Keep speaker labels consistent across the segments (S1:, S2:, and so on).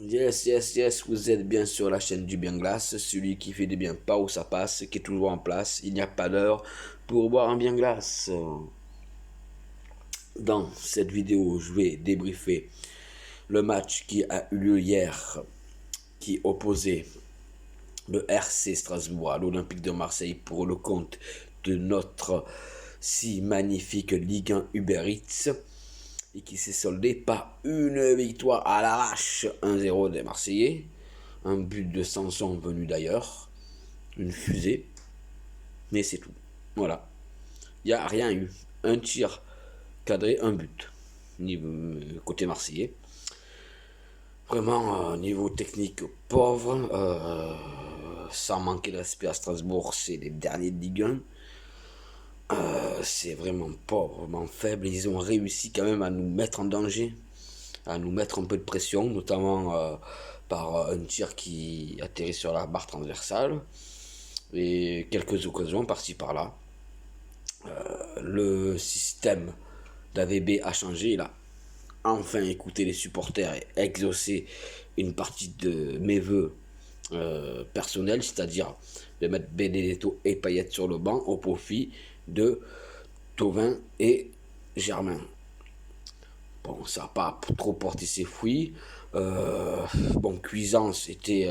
S1: Yes, yes, yes, vous êtes bien sur la chaîne du Bien Glace, celui qui fait des bien pas où ça passe, qui est toujours en place. Il n'y a pas d'heure pour boire un Bien Glace. Dans cette vidéo, je vais débriefer le match qui a eu lieu hier, qui opposait le RC Strasbourg à l'Olympique de Marseille pour le compte de notre si magnifique Ligue 1 Uber Eats et qui s'est soldé par une victoire à l'arrache 1-0 des Marseillais. Un but de Sanson venu d'ailleurs, une fusée, mais c'est tout. Voilà, il n'y a rien eu. Un tir cadré, un but. Côté marseillais. Vraiment, niveau technique pauvre, sans manquer de respect à Strasbourg, c'est les derniers de Ligue 1. C'est vraiment pauvrement faible. Ils ont réussi quand même à nous mettre en danger, à nous mettre un peu de pression, notamment par un tir qui atterrit sur la barre transversale et quelques occasions par-ci par-là. Le système d'AVB a changé, il a enfin écouté les supporters et exaucé une partie de mes voeux personnels, c'est-à-dire de mettre Benedetto et Payet sur le banc au profit de Thauvin et Germain. Bon, ça n'a pas trop porté ses fruits. Bon, Cuisance était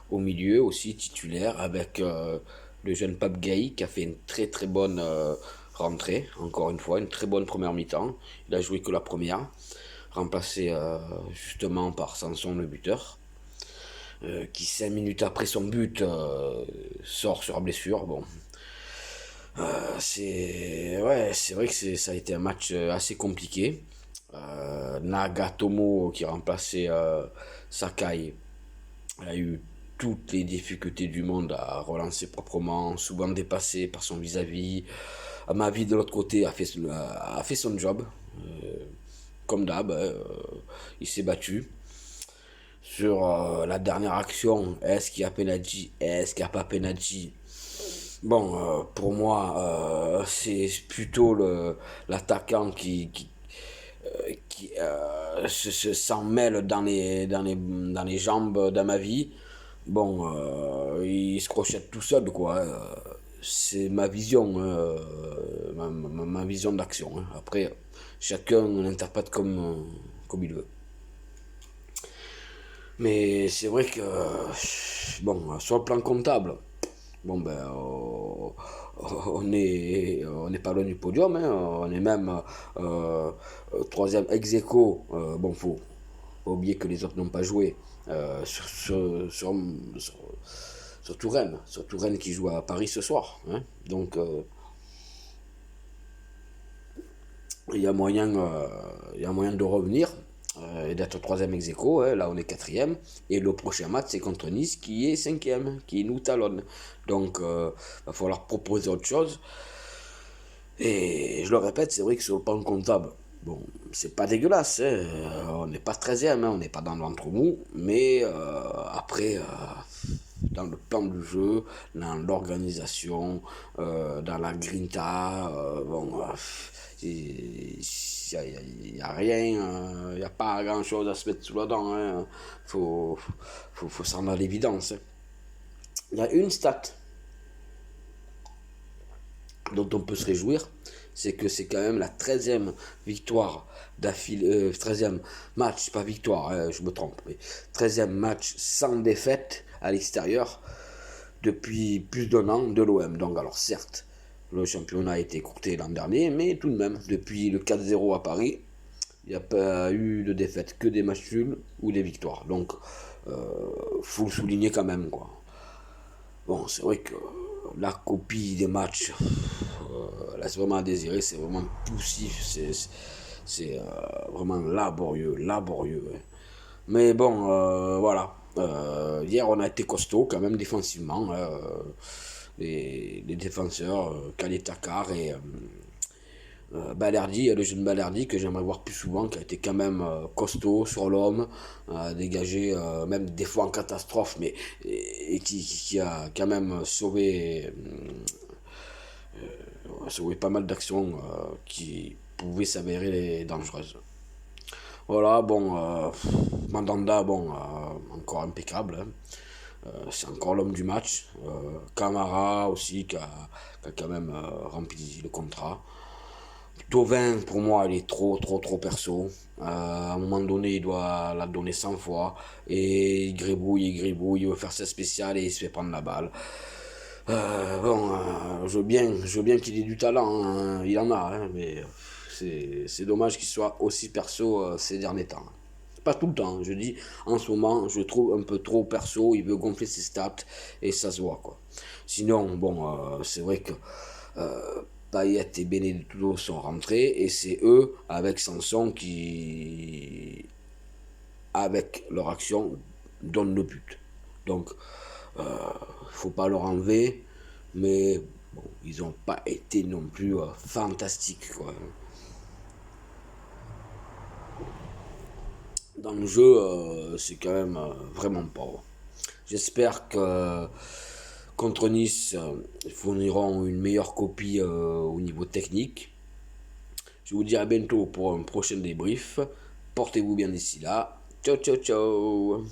S1: au milieu aussi, titulaire, avec le jeune Pape Gay qui a fait une très très bonne rentrée, encore une fois, une très bonne première mi-temps. Il a joué que la première, remplacé justement par Sanson le buteur, qui 5 minutes après son but sort sur blessure. Bon, c'est vrai que ça a été un match assez compliqué. Nagatomo qui remplaçait Sakai a eu toutes les difficultés du monde à relancer proprement, souvent dépassé par son vis-à-vis. Mavi de l'autre côté a fait son job, comme d'hab, il s'est battu. Sur la dernière action, est-ce qu'il y a penalty, est-ce qu'il n'y a pas penalty? Bon, pour moi, c'est plutôt l'attaquant qui s'en mêle dans les jambes de ma vie. Bon, il se crochette tout seul, quoi. C'est ma vision, ma vision d'action, hein. Après, chacun l'interprète comme il veut. Mais c'est vrai que, bon, sur le plan comptable, bon ben, on n'est pas loin du podium, hein. On est même troisième ex aequo. Bon, faut oublier que les autres n'ont pas joué sur Touraine. Sur Touraine qui joue à Paris ce soir, hein. Donc, il y a moyen de revenir et d'être troisième ex aequo, hein. Là, on est quatrième. Et le prochain match, c'est contre Nice, qui est cinquième, qui nous talonne. Donc, va falloir proposer autre chose. Et je le répète, c'est vrai que sur le plan comptable, bon, c'est pas dégueulasse, hein. On n'est pas 13e, hein, on n'est pas dans le ventre mou, mais après, dans le plan du jeu, dans l'organisation, dans la grinta, bon, il n'y a rien, il n'y a pas grand chose à se mettre sous la dent, hein. Faut s'en aller à l'évidence, hein. Il y a une stat dont on peut se réjouir, c'est que c'est quand même la 13e victoire d'affilée, 13e match, pas victoire, hein, je me trompe, mais 13e match sans défaite à l'extérieur depuis plus d'un an de l'OM. Donc alors certes, le championnat a été écourté l'an dernier, mais tout de même, depuis le 4-0 à Paris, il n'y a pas eu de défaite, que des matchs nuls ou des victoires. Donc, faut le souligner quand même, quoi. Bon, c'est vrai que la copie des matchs laisse vraiment à désirer, c'est vraiment poussif, c'est vraiment laborieux, laborieux, ouais. Mais bon, voilà. Hier, on a été costaud quand même défensivement, hein. Les défenseurs, Kaletakar et Balerdi, le jeune Balerdi que j'aimerais voir plus souvent, qui a été quand même costaud sur l'homme, dégagé même des fois en catastrophe, mais et qui a quand même sauvé pas mal d'actions qui pouvaient s'avérer dangereuses. Voilà, bon, Mandanda, bon, encore impeccable, hein. C'est encore l'homme du match. Camara aussi, qui a quand même rempli le contrat. Tovin, pour moi, il est trop, trop, trop perso. À un moment donné, il doit la donner 100 fois. Et il gribouille, il veut faire sa spéciale et il se fait prendre la balle. Bon, je veux bien qu'il ait du talent, hein, il en a, hein, mais c'est dommage qu'il soit aussi perso ces derniers temps. Pas tout le temps, je dis, en ce moment, je le trouve un peu trop perso, il veut gonfler ses stats et ça se voit, quoi. Sinon, bon, c'est vrai que Payet et Benedetto sont rentrés et c'est eux, avec Sanson, qui, avec leur action, donnent le but. Donc, faut pas leur enlever, mais bon, ils n'ont pas été non plus fantastiques, quoi. Dans le jeu, c'est quand même vraiment pauvre. J'espère que contre Nice, ils fourniront une meilleure copie au niveau technique. Je vous dis à bientôt pour un prochain débrief. Portez-vous bien d'ici là. Ciao, ciao, ciao.